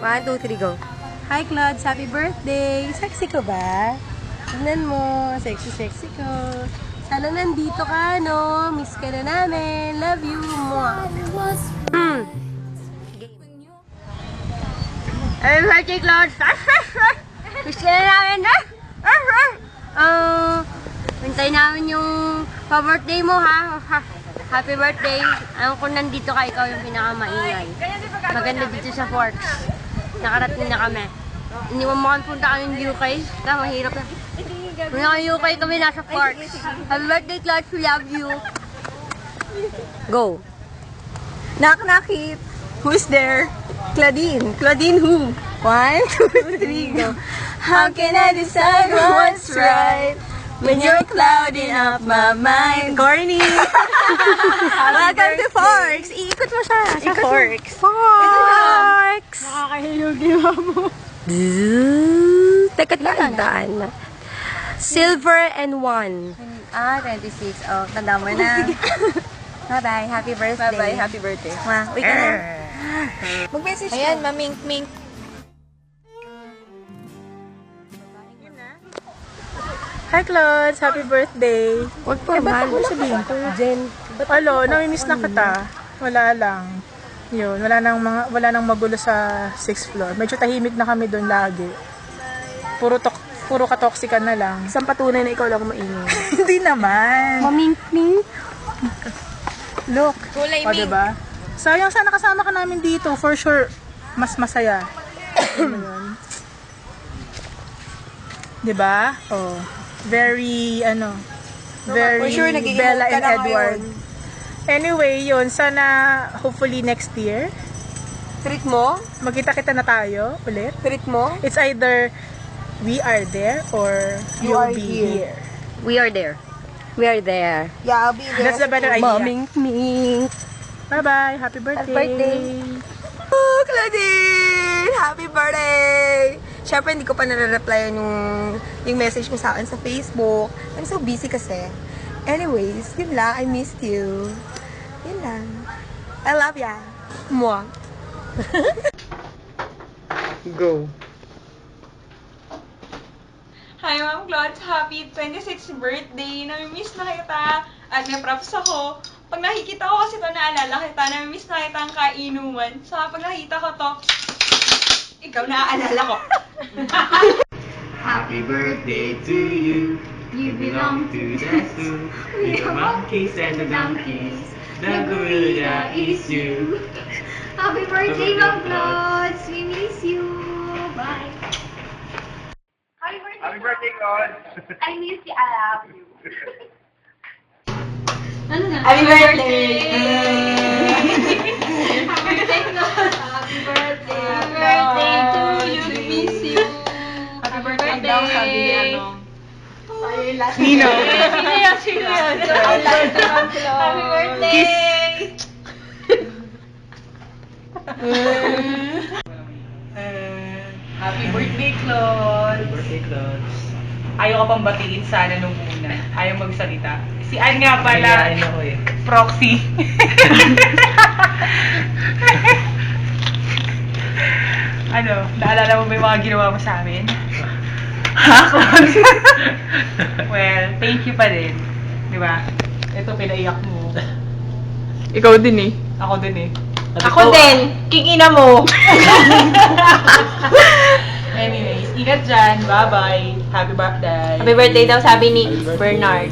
1, 2, 3, go. Hi, Claude. Happy birthday. Sexy ko ba? Tignan mo. Sexy ko. Sana nandito ka, no? Miss ka na namin. Love you. Mwah. Happy birthday, Claude. Miss ka na namin, ha? Hintay namin yung pa-birthday mo, ha? Happy birthday. Alam ko nandito ka, ikaw yung pinakamaingay. Maganda dito sa Forks. Nakarating na kami. Iniwan mo kami punta kami ng UK. Kaya mahirap na. Punta kami UK, kami nasa Forks. Happy birthday, Claude. We love you. Go. Knock-knockit. Who's there? Claudine. Claudine who? 1, 2, 3, go. How can I decide what's right when you're clouding up my mind? Corny! Welcome to Forks! Iikot mo siya sa Forks. Forks! Nakakahilog yung mo. Teka, tandaan. Silver and 1. 26. Oh, tanda mo na. Bye-bye. Happy birthday. Bye-bye. Happy birthday. Ma, uwi ka na. Mag-message Ayan, mamink-mink. Hi, Claude! Happy birthday! Huwag formal. Sabihin ko, Jen. Alo, namimiss na kita. Wala lang. Yun, wala nang magulo sa 6th floor. Medyo tahimik na kami doon lagi. Puro katoksikan na lang. Isang patunay na ikaw lang maingay. Hindi naman. Mamink-mink. Look. Kulay O, diba? Sayang sana kasama ka namin dito. For sure, mas masaya. Ano yun? Diba? Oh. Very, very For sure, nagiging Bella ka and na Edward. Anyway, yun. Sana, hopefully next year, Treat mo? magkita-kita na tayo ulit. Treat mo? It's either we are there or You you'll are be here. here. We are there. We are there. Yeah, I'll be there. That's the better idea. Mamink-mink. Bye-bye. Happy birthday. birthday. Oh, Claudine! Happy birthday! Siyempre, hindi ko pa nare-replyan yung message mo sa akin sa Facebook. I'm so busy kasi. Anyways, yun lang. I missed you. Yun lang. I love ya. Mwah. Go. Hi, Ma'am Claude. Happy 26th birthday. Namimiss na kita. At may props ako. Pag nakikita ko kasi ito, naalala kita. Namimiss na kita ang kainuman. So, pag nakita ko to, ikaw naaalala ko. Happy birthday to you. You belong to the zoo. With the monkeys and the donkeys. The gorilla is you. Happy birthday, Ma'am Claude! We miss you! Bye! Happy birthday, Claude. I miss you, I love you! Happy birthday! Happy birthday, Claude! Happy birthday! Happy birthday to you. We miss you. Happy birthday! Nino. Sino yan? Happy birthday! Happy birthday, Claude! Birthday, Claude. Ayaw ka pang batiin sana nung una. Ayaw magsalita. Si Ann nga pala, Ayaw ko eh. proxy. Ano, naalala mo ba yung mga ginawa mo sa amin? Ha, Claude? Well, thank you pa din. Di ba? Ito, pinaiyak mo. Ikaw din eh. Ako din eh. Ako din! Kikina mo! Anyways, ingat dyan. Bye-bye. Happy birthday. Happy birthday daw sabi ni Bernard.